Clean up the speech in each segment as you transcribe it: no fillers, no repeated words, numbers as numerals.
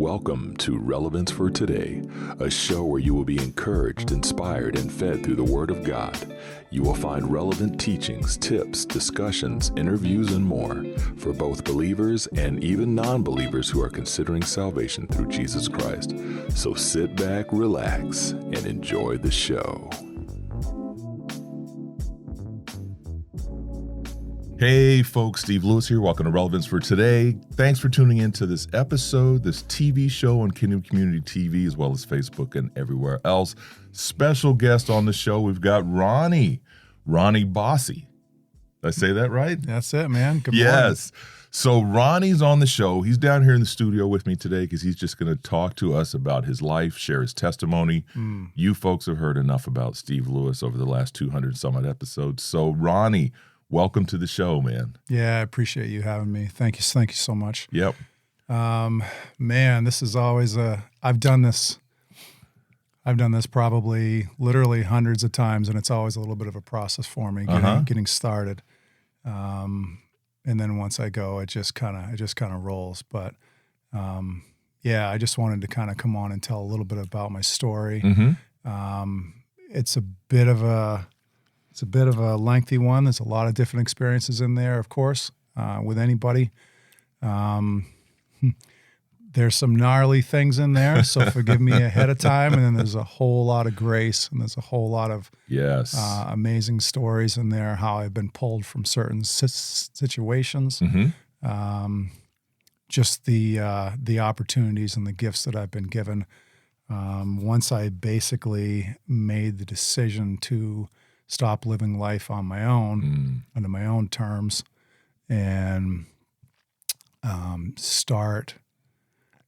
Welcome to Relevance For Today, a show where you will be encouraged, inspired, and fed through the Word of God. You will find relevant teachings, tips, discussions, interviews, and more for both believers and even non-believers who are considering salvation through Jesus Christ. So sit back, relax, and enjoy the show. Hey folks, Steve Lewis here. Welcome to Relevance For Today. Thanks for tuning in to this episode, this TV show on Kingdom Community TV, as well as Facebook and everywhere else. Special guest on the show, we've got Ronnie Bossie. Did I say that right? That's it, man. Good morning. Yes. So Ronnie's on the show. He's down here in the studio with me today because he's just going to talk to us about his life, share his testimony. You folks have heard enough about Steve Lewis over the last 200 some odd episodes. So Ronnie, welcome to the show, man. Yeah, I appreciate you having me. Thank you so much. Yep. Man, this is always I've done this probably literally hundreds of times, and it's always a little bit of a process for me getting started. And then once I go, it just kind of rolls. But yeah, I just wanted to kind of come on and tell a little bit about my story. It's a bit of a lengthy one. There's a lot of different experiences in there, of course, with anybody. There's some gnarly things in there, so forgive me ahead of time. And then there's a whole lot of grace, and there's a whole lot of amazing stories in there, how I've been pulled from certain situations, just the opportunities and the gifts that I've been given. Once I basically made the decision to stop living life on my own, under my own terms, and start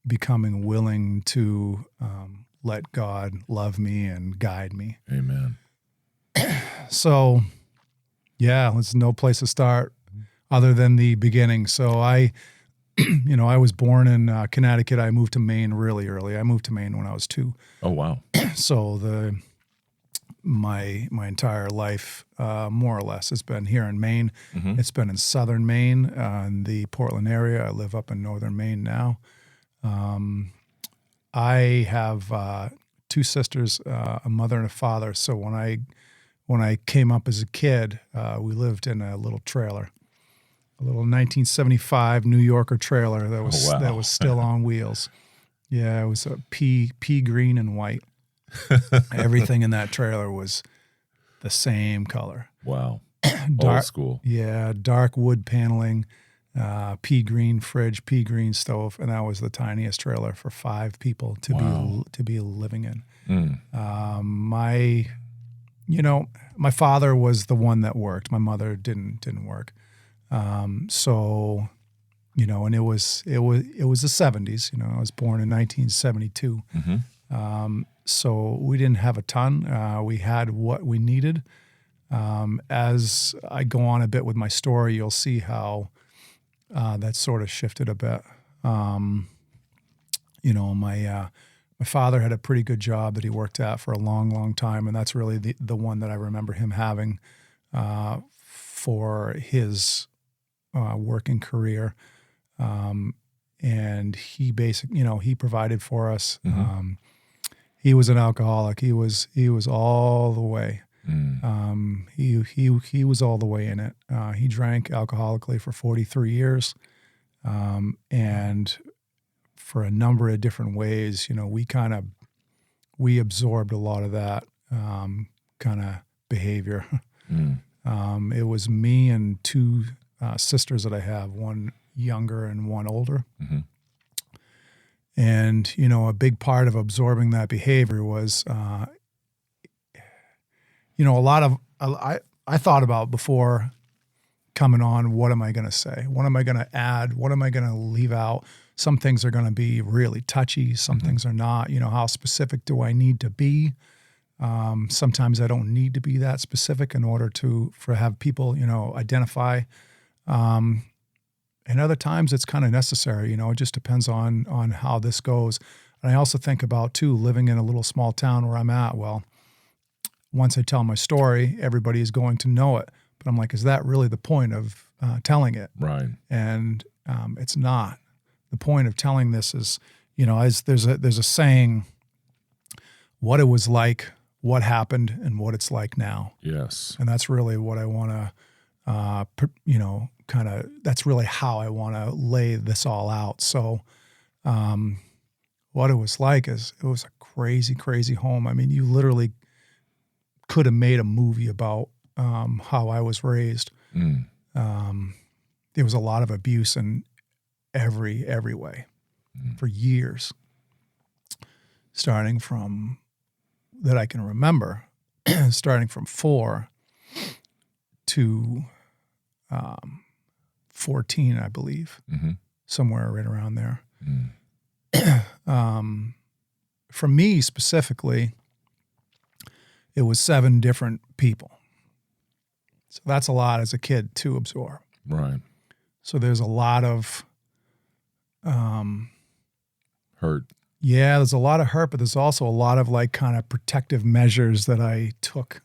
becoming willing to let God love me and guide me. Amen. So, yeah, there's no place to start other than the beginning. So I was born in Connecticut. I moved to Maine really early. I moved to Maine when I was 2. Oh, wow. So my entire life, more or less, has been here in Maine. It's been in southern Maine, in the Portland area. I live up in northern Maine now. I have 2 sisters, a mother and a father. So when I came up as a kid, we lived in a little trailer, a little 1975 New Yorker trailer that was still on wheels. Yeah, it was a pea green and white. Everything in that trailer was the same color. Wow. Old school. Yeah, dark wood paneling, pea green fridge, pea green stove, and that was the tiniest trailer for 5 people to be living in. My father was the one that worked. My mother didn't work. So, and it was the 70s. I was born in 1972. So we didn't have a ton. We had what we needed. As I go on a bit with my story, you'll see how that sort of shifted a bit. My father had a pretty good job that he worked at for a long, long time, and that's really the one that I remember him having for his working career. And he he provided for us. He was an alcoholic. He was all the way. He was all the way in it. He drank alcoholically for 43 years. And for a number of different ways, we absorbed a lot of that kind of behavior. It was me and 2 sisters that I have, one younger and one older. And, a big part of absorbing that behavior was, a lot of, I thought about before coming on, what am I going to say? What am I going to add? What am I going to leave out? Some things are going to be really touchy. Some things are not. How specific do I need to be? Sometimes I don't need to be that specific in order to have people, identify. And other times it's kind of necessary, it just depends on how this goes. And I also think about, too, living in a little small town where I'm at. Well, once I tell my story, everybody is going to know it. But I'm like, is that really the point of telling it? Right. And it's not. The point of telling this is, there's a saying, what it was like, what happened, and what it's like now. Yes. And that's really what I want to, that's really how I want to lay this all out. So what it was like is it was a crazy, crazy home. I mean, you literally could have made a movie about how I was raised. There was a lot of abuse in every way for years, starting from that I can remember, starting from 4 to 14, I believe, somewhere right around there. For me specifically, it was 7 different people. So that's a lot as a kid to absorb. Right. So there's a lot of hurt. Yeah, there's a lot of hurt, but there's also a lot of like kind of protective measures that I took.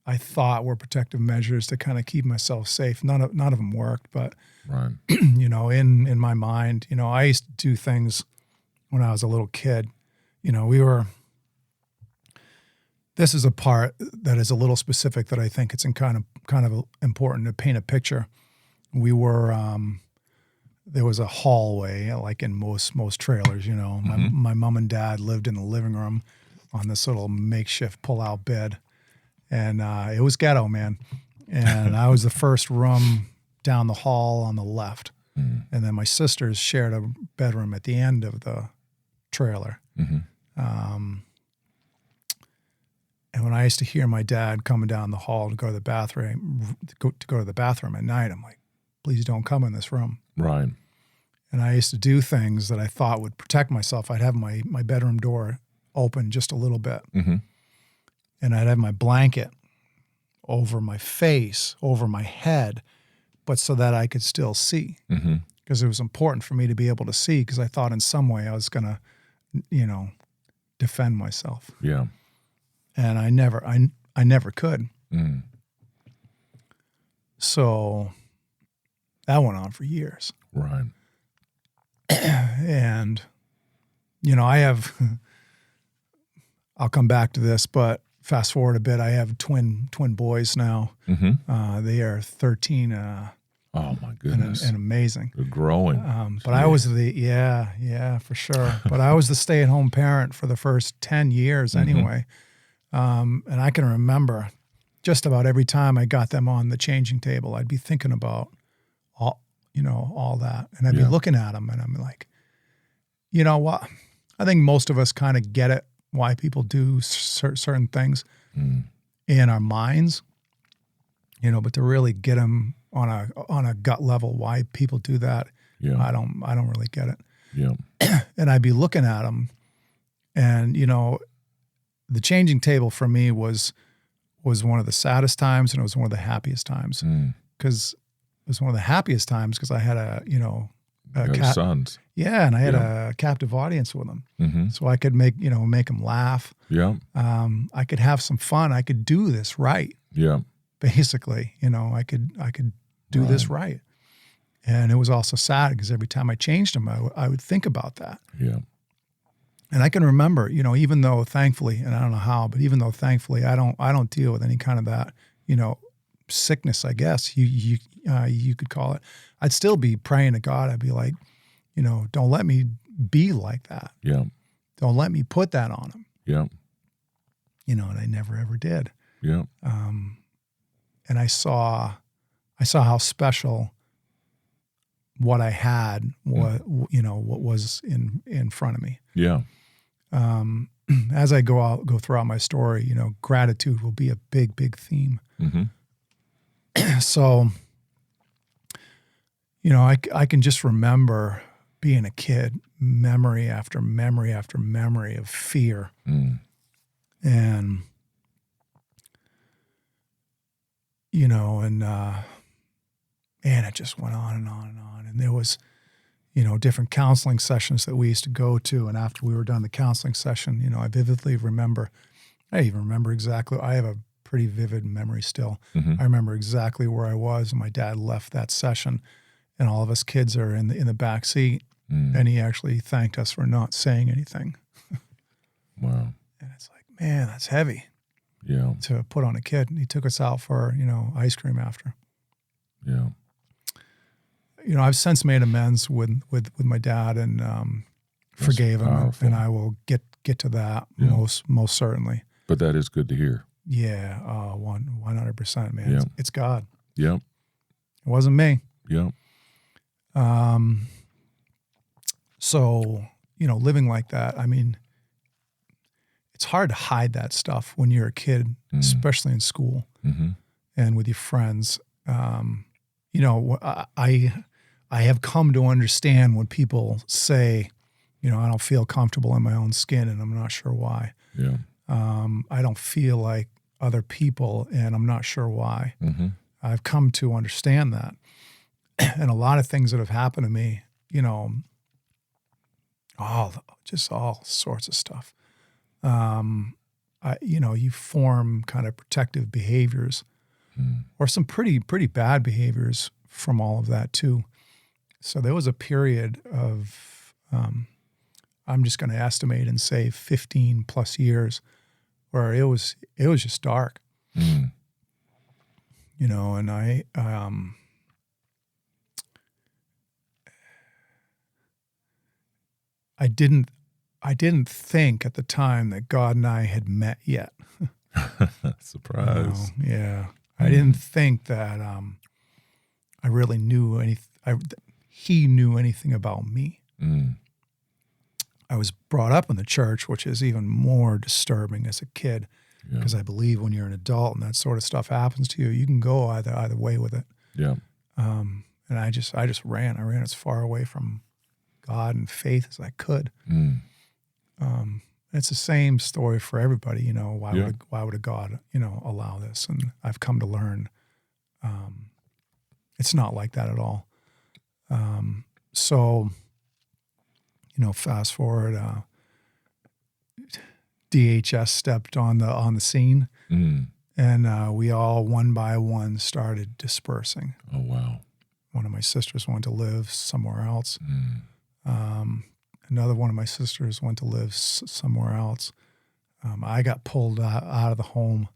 I thought were protective measures to kind of keep myself safe. None of them worked, but right. In my mind, I used to do things when I was a little kid. This is a part that is a little specific that I think it's kind of important to paint a picture. We were, there was a hallway, like in most trailers, my mom and dad lived in the living room on this little makeshift pull-out bed. And it was ghetto, man. And I was the first room down the hall on the left. And then my sisters shared a bedroom at the end of the trailer. And when I used to hear my dad coming down the hall to go to the bathroom, at night, I'm like, please don't come in this room. Right. And I used to do things that I thought would protect myself. I'd have my bedroom door open just a little bit. And I'd have my blanket over my face, over my head, but so that I could still see. Because it was important for me to be able to see, because I thought in some way I was going to, defend myself. Yeah. And I never could. So that went on for years. Right. And, I'll come back to this, but fast forward a bit, I have twin boys now. They are 13. Oh my goodness. And amazing. They're growing. But I was for sure. But I was the stay-at-home parent for the first 10 years anyway. And I can remember just about every time I got them on the changing table, I'd be thinking about all that. And I'd be looking at them and I'm like, you know what? I think most of us kind of get it, why people do certain things in our minds, but to really get them on a gut level, why people do that, I don't really get it. Yeah. And I'd be looking at them, and the changing table for me was one of the saddest times, and it was one of the happiest times, because it was one of the happiest times because I had sons. Yeah, and I had a captive audience with them, so I could make them laugh. Yeah. I could have some fun. I could do this right. Yeah. Basically, I could do this right. And it was also sad because every time I changed them, I would think about that. Yeah. And I can remember, even though thankfully, and I don't know how, but even though thankfully I don't deal with any kind of that, sickness, I guess you could call it. I'd still be praying to God. I'd be like, don't let me be like that. Yeah. Don't let me put that on him. Yeah. And I never ever did. Yeah. And I saw how special what I had was, what was in front of me. Yeah. As I go throughout my story, gratitude will be a big, big theme. So, I can just remember being a kid, memory after memory after memory of fear. And, and it just went on and on and on. And there was, different counseling sessions that we used to go to. And after we were done the counseling session, I vividly remember, I even remember exactly, I have a pretty vivid memory still. I remember exactly where I was. And my dad left that session and all of us kids are in the back seat. And he actually thanked us for not saying anything. Wow. And it's like, man, that's heavy. Yeah. To put on a kid. And he took us out for, ice cream after. Yeah. I've since made amends with my dad and forgave him, and I will get to that most certainly. But that is good to hear. Yeah, 100%, man. Yeah. It's God. Yep. It wasn't me. Yep. So, living like that, I mean, it's hard to hide that stuff when you're a kid, especially in school and with your friends. I have come to understand when people say, I don't feel comfortable in my own skin and I'm not sure why. Yeah. I don't feel like other people and I'm not sure why. I've come to understand that. And a lot of things that have happened to me, just all sorts of stuff. You form kind of protective behaviors or some pretty bad behaviors from all of that too. So there was a period of, I'm just going to estimate and say 15 plus years where it was just dark, and I didn't think at the time that God and I had met yet. Surprise. Yeah. I didn't think that I really knew he knew anything about me. I was brought up in the church, which is even more disturbing as a kid, because I believe when you're an adult and that sort of stuff happens to you, you can go either way with it. Yeah. And I just ran. I ran as far away from God and faith as I could. It's the same story for everybody, why would a God, allow this? And I've come to learn, it's not like that at all. So, fast forward, DHS stepped on the scene, and we all one by one started dispersing. Oh, wow. One of my sisters went to live somewhere else. Another one of my sisters went to live somewhere else. I got pulled out of the home.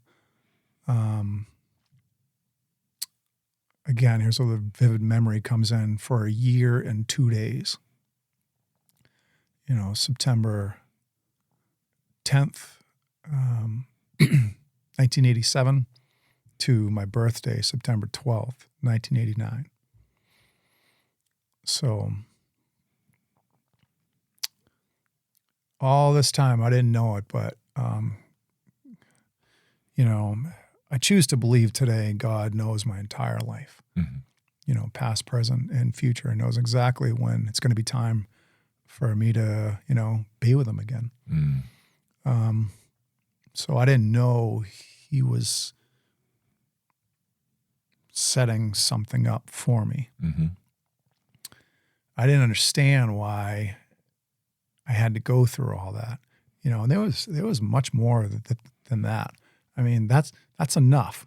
Again, here's where the vivid memory comes in, for a year and 2 days. September 10th, 1987 to my birthday, September 12th, 1989. So all this time, I didn't know it, but, I choose to believe today God knows my entire life, past, present, and future, and knows exactly when it's going to be time for me to, be with him again. So I didn't know he was setting something up for me. I didn't understand why I had to go through all that, and there was much more than that. I mean, that's enough.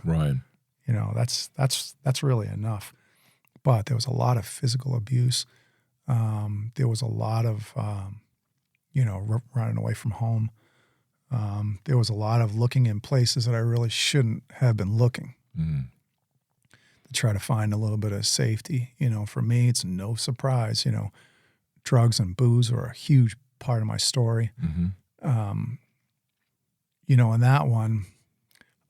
Right. That's really enough. But there was a lot of physical abuse. There was a lot of, running away from home. There was a lot of looking in places that I really shouldn't have been looking to try to find a little bit of safety. For me, it's no surprise, drugs and booze were a huge part of my story. And that one,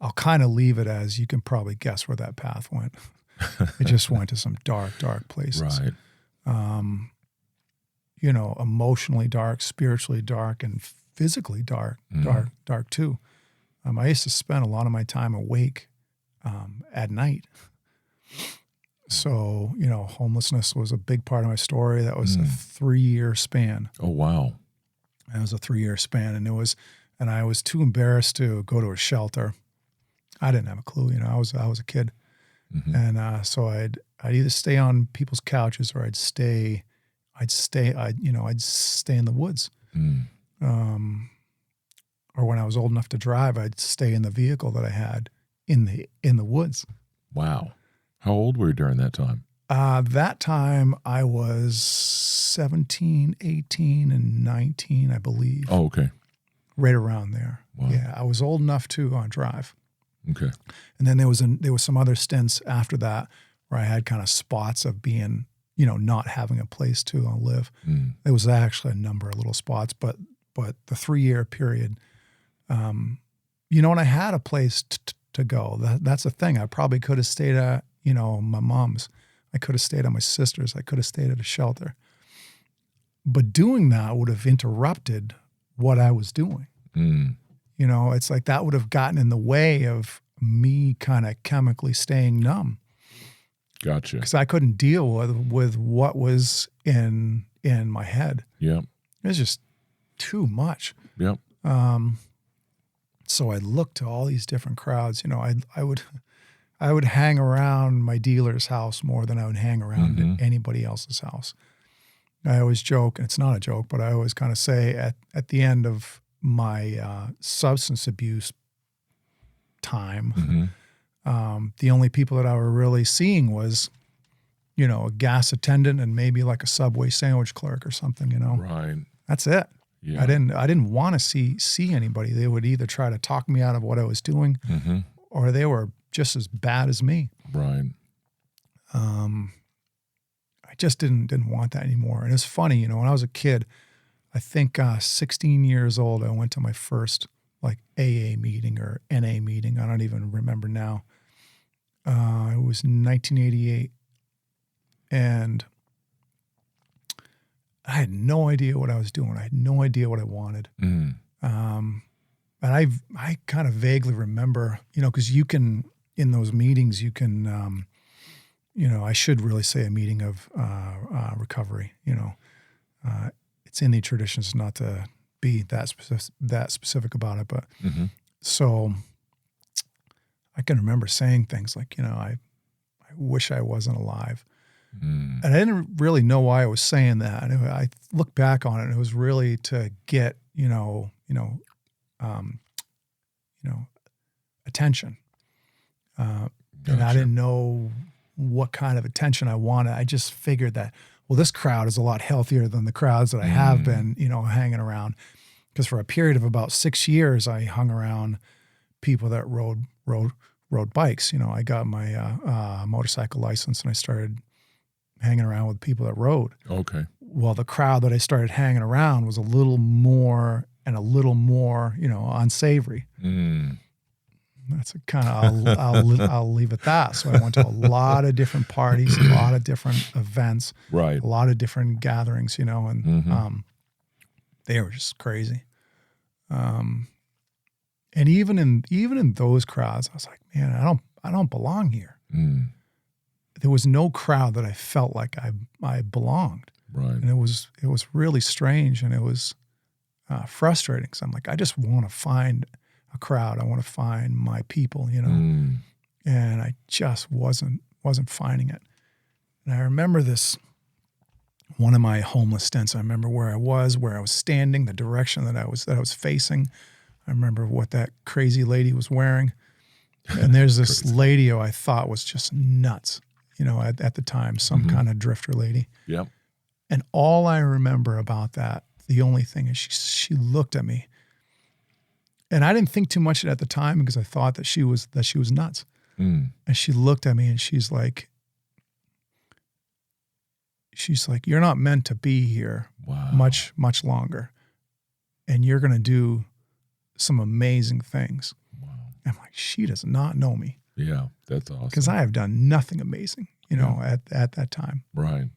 I'll kind of leave it as you can probably guess where that path went. It just went to some dark places. Right. Emotionally dark, spiritually dark, and physically dark too. I used to spend a lot of my time awake at night. So, homelessness was a big part of my story. That was a 3-year span. Oh, wow. That was a 3-year span. And I was too embarrassed to go to a shelter. I didn't have a clue, I was a kid. And so I'd either stay on people's couches or I'd stay in the woods. Or when I was old enough to drive, I'd stay in the vehicle that I had in the woods. Wow. How old were you during that time? That time I was 17, 18, and 19, I believe. Oh, okay. Right around there. Wow. Yeah, I was old enough to drive. Okay. And then there was some other stints after that where I had kind of spots of being, not having a place to live. There was actually a number of little spots, but the 3-year period, and I had a place to go. That's the thing. I probably could have stayed at, my mom's. I could have stayed at my sister's. I could have stayed at a shelter. But doing that would have interrupted what I was doing. It's like that would have gotten in the way of me kind of chemically staying numb. Gotcha. Because I couldn't deal with what was in my head. Yeah. It was just too much. Yep. So I looked to all these different crowds. I would hang around my dealer's house more than I would hang around anybody else's house. I always joke, and it's not a joke, but I always kind of say at the end of my substance abuse time, the only people that I were really seeing was, a gas attendant and maybe like a Subway sandwich clerk or something, Right. That's it. Yeah. I didn't want to see anybody. They would either try to talk me out of what I was doing or they were just as bad as me. Right. I just didn't want that anymore. And it's funny, when I was a kid, I think 16 years old, I went to my first like AA meeting or NA meeting. I don't even remember now. It was 1988. And I had no idea what I was doing. I had no idea what I wanted. And I kind of vaguely remember, because you can, in those meetings, you can, I should really say a meeting of recovery. It's in the traditions not to be that specific about it, but so I can remember saying things like, I wish I wasn't alive. And I didn't really know why I was saying that. And I look back on it, and it was really to get, attention. Gotcha. And I didn't know what kind of attention I wanted. I just figured that, well, this crowd is a lot healthier than the crowds that I have been, hanging around. Because for a period of about 6 years, I hung around people that rode bikes. I got my motorcycle license, and I started hanging around with people that rode. Okay. Well, the crowd that I started hanging around was a little more unsavory. That's a kind of, I'll leave it that. So I went to a lot of different parties, a lot of different events, right, a lot of different gatherings, and they were just crazy. And even in those crowds, I was like, man, I don't belong here. There was no crowd that I felt like I belonged. Right. And it was really strange, and it was frustrating, because I'm like, I just want to find a crowd. I want to find my people, and I just wasn't finding it. And I remember one of my homeless stints. I remember where I was standing, the direction that I was facing. I remember what that crazy lady was wearing. And there's this lady who I thought was just nuts, at the time, some kind of drifter lady. Yep. And all I remember about that, the only thing is she looked at me. And I didn't think too much of it at the time, because I thought that she was nuts. And she looked at me, and she's like, you're not meant to be here much longer. And you're going to do some amazing things. Wow. I'm like, she does not know me. Yeah, that's awesome. Because I have done nothing amazing, at that time. Right.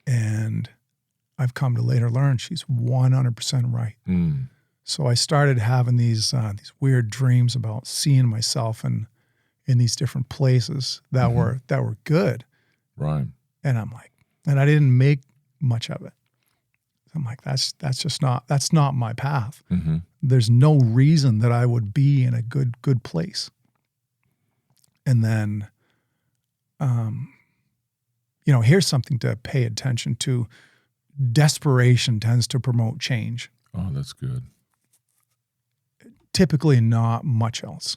And I've come to later learn she's 100% right. So I started having these weird dreams about seeing myself in these different places that were good. Right. And I'm like, and I didn't make much of it. I'm like, that's not my path. There's no reason that I would be in a good place. And then, here's something to pay attention to. Desperation tends to promote change. Oh, that's good. Typically not much else.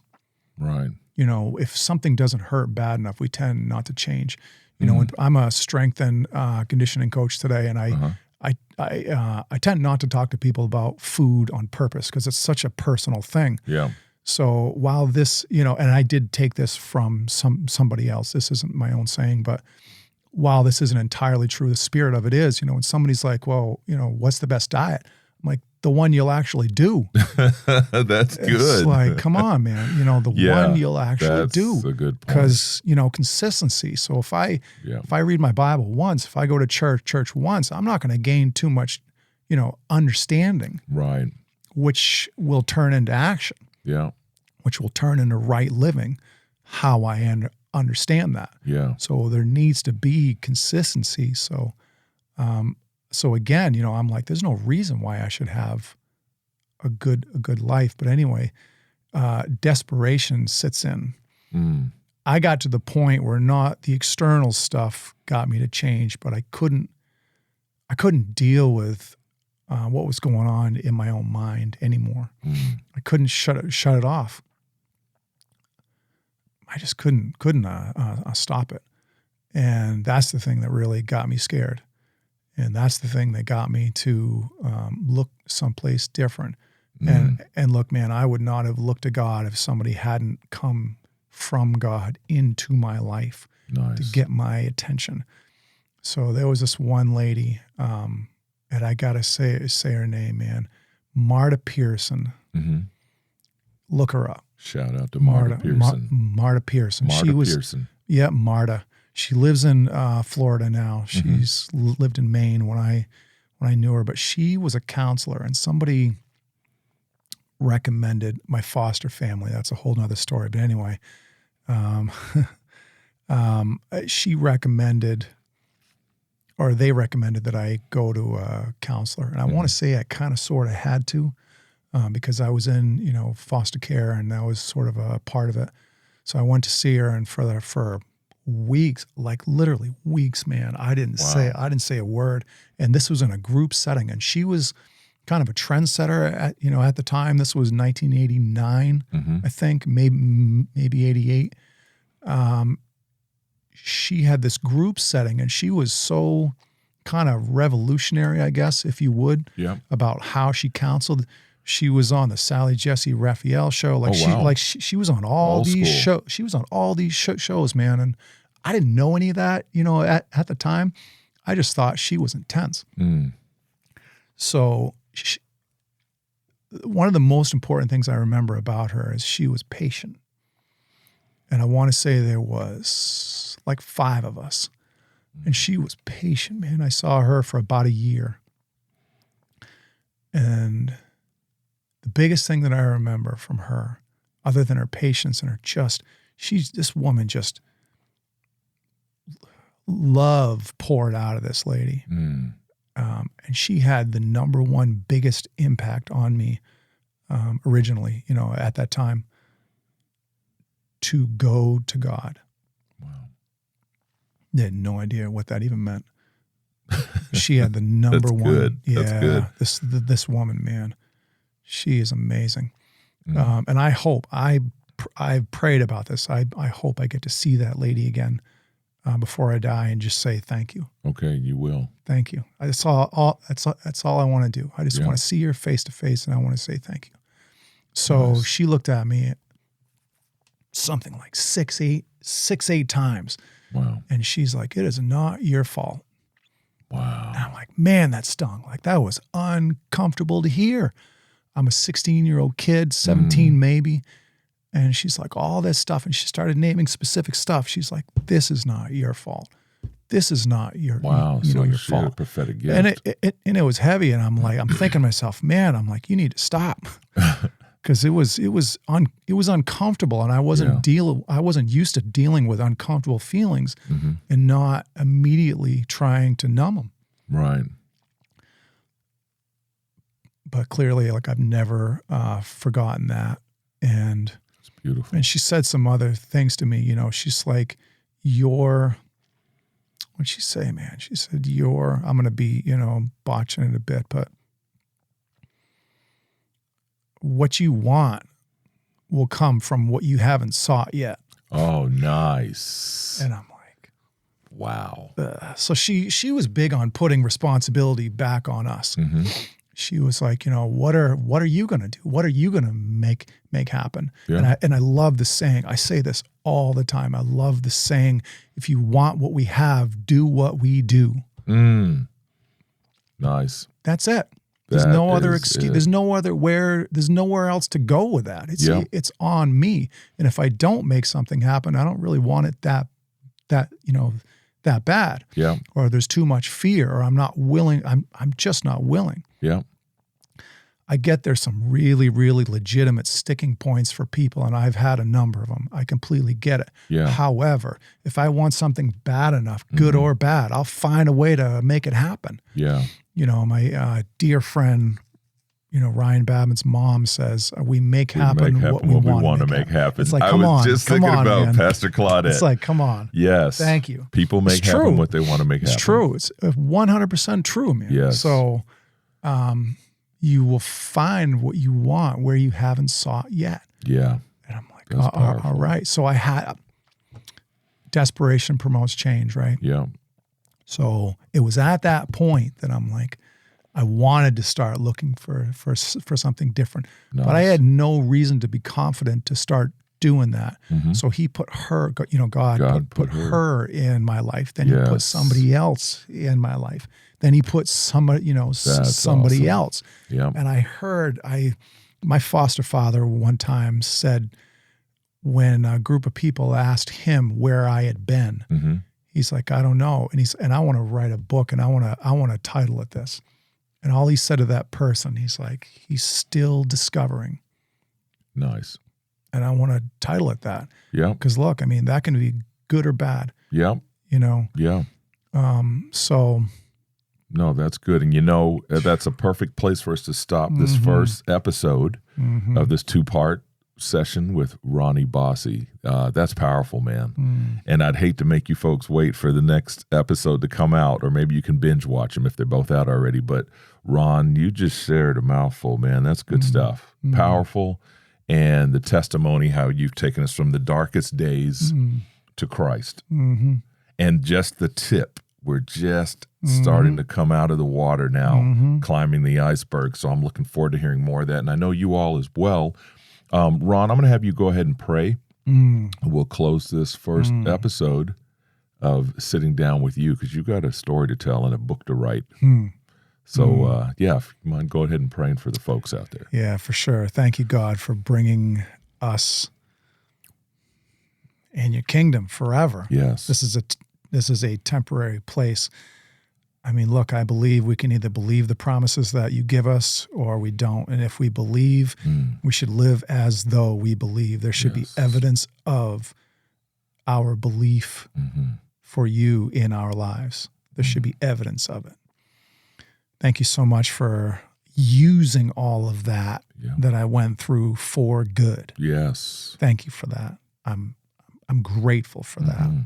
Right. if something doesn't hurt bad enough, we tend not to change. When I'm a strength and conditioning coach today, and I tend not to talk to people about food on purpose because it's such a personal thing. Yeah. So while this, and I did take this from somebody else, this isn't my own saying, but while this isn't entirely true, the spirit of it is, when somebody's like, well, what's the best diet? I'm like, the one you'll actually do. That's good. It's like, come on, man. The one you'll actually do. That's a good point. Because, consistency. So if I read my Bible once, if I go to church once, I'm not going to gain too much, understanding. Right. Which will turn into action. Yeah. Which will turn into right living, how I understand that. Yeah. So there needs to be consistency. So, again, I'm like, there's no reason why I should have a good life. But anyway, desperation sits in. I got to the point where not the external stuff got me to change, but I couldn't deal with what was going on in my own mind anymore. I couldn't shut it off. I just couldn't stop it. And that's the thing that really got me scared. And that's the thing that got me to look someplace different. And look, man, I would not have looked to God if somebody hadn't come from God into my life to get my attention. So there was this one lady, and I gotta say her name, man, Marta Pearson. Mm-hmm. Look her up. Shout out to Marta Pearson. Marta Pearson. Pearson. Yeah, Marta. She lives in Florida now. She's lived in Maine when I knew her, but she was a counselor, and somebody recommended my foster family. That's a whole nother story. But anyway, she recommended, or they recommended that I go to a counselor. And I want to say I kind of sort of had to, because I was in, foster care, and that was sort of a part of it. So I went to see her, and for weeks, like literally weeks, man, I didn't say a word. And this was in a group setting, and she was kind of a trendsetter at the time. This was 1989, I think, maybe 88. She had this group setting, and she was so kind of revolutionary, I guess, if you would, about how she counseled. She was on the Sally Jesse Raphael show. She was on all these shows. She was on all these shows, man. And I didn't know any of that, at the time. I just thought she was intense. So one of the most important things I remember about her is she was patient. And I want to say there was like 5 of us. And she was patient, man. I saw her for about a year. And the biggest thing that I remember from her, other than her patience and this woman just love poured out of this lady. And she had the number one biggest impact on me originally, at that time, to go to God. Wow. I had no idea what that even meant. She had the number one. Good. Yeah, that's good. This woman, man, she is amazing. And I hope, I've prayed about this. I hope I get to see that lady again before I die and just say thank you. Okay, you will. Thank you. That's all I want to do. I just want to see her face to face, and I want to say thank you. So she looked at me something like 6-8 times. Wow. And she's like, "It is not your fault." Wow. And I'm like, man, that stung. Like, that was uncomfortable to hear. I'm a 16-year-old kid, 17 maybe. And she's like, all this stuff. And she started naming specific stuff. She's like, this is not your fault. This is not your, your fault. A prophetic gift. And it was heavy. And I'm thinking to myself, man, I'm like, you need to stop. Because it was uncomfortable, and I wasn't used to dealing with uncomfortable feelings and not immediately trying to numb them. Right. But clearly, like, I've never forgotten that. And it's beautiful. And she said some other things to me. She's like, what'd she say, man? She said, I'm going to be, botching it a bit, but what you want will come from what you haven't sought yet. Oh, nice. And I'm like, wow. So she was big on putting responsibility back on us. Mm-hmm. She was like, what are you going to do? What are you going to make happen? Yeah. And I love the saying. I say this all the time. I love the saying, if you want what we have, do what we do. Nice. That's it. There's no other excuse. There's nowhere else to go with that. It's on me. And if I don't make something happen, I don't really want it that bad. Yeah. Or there's too much fear, or I'm not willing. I'm just not willing. Yeah. I get there's some really, really legitimate sticking points for people, and I've had a number of them. I completely get it. Yeah. However, if I want something bad enough, good or bad, I'll find a way to make it happen. Yeah. My dear friend, Ryan Babbitt's mom says, we make happen what we want to make happen. It's like, I was just thinking about man. Pastor Claudette. It's like, come on. Yes. Thank you. People make happen what they want to make happen. It's true. It's 100% true, man. Yes. So you will find what you want where you haven't sought yet. Yeah. And I'm like, all right. So I had desperation promotes change, right? Yeah. So it was at that point that I'm like, I wanted to start looking for something different, nice. But I had no reason to be confident to start doing that. Mm-hmm. So he put her, God put her in my life. Then he put somebody else in my life. Then he put somebody, somebody awesome. else. Yeah. And I heard, my foster father one time said, when a group of people asked him where I had been, mm-hmm. he's like, I don't know. And I want to write a book, and I want to title it this. And all he said to that person, he's like, he's still discovering. Nice. And I want to title it that. Yeah. Because look, that can be good or bad. Yeah. Yeah. So. No, that's good. And that's a perfect place for us to stop this first episode of this 2-part session with Ronnie Bossie. That's powerful, man. And I'd hate to make you folks wait for the next episode to come out, or maybe you can binge watch them if they're both out already. But Ron, you just shared a mouthful, man. That's good stuff. Powerful. And the testimony, how you've taken us from the darkest days to Christ. And just the tip. We're just starting to come out of the water now, climbing the iceberg. So I'm looking forward to hearing more of that. And I know you all as well. Ron, I'm going to have you go ahead and pray. We'll close this first episode of sitting down with you, because you got a story to tell and a book to write. So, if you mind, go ahead and praying for the folks out there. Yeah, for sure. Thank you, God, for bringing us in your kingdom forever. Yes. This is a temporary place. Look, I believe we can either believe the promises that you give us or we don't. And if we believe, we should live as though we believe. There should be evidence of our belief for you in our lives. There should be evidence of it. Thank you so much for using all of that that I went through for good. Yes. Thank you for that. I'm grateful for that.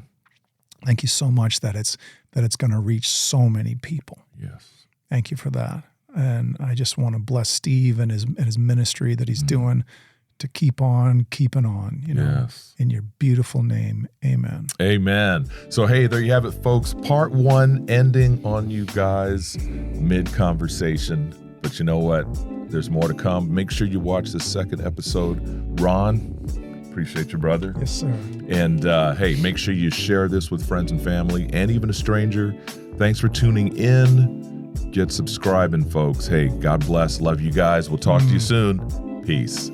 Thank you so much that it's going to reach so many people. Yes. Thank you for that. And I just want to bless Steve and his ministry that he's doing to keep on keeping on, in your beautiful name. Amen. Amen. So, hey, there you have it, folks. Part 1 ending on you guys mid-conversation. But you know what? There's more to come. Make sure you watch the second episode. Ron, appreciate you, brother. Yes, sir. And hey, make sure you share this with friends and family and even a stranger. Thanks for tuning in. Get subscribing, folks. Hey, God bless. Love you guys. We'll talk to you soon. Peace.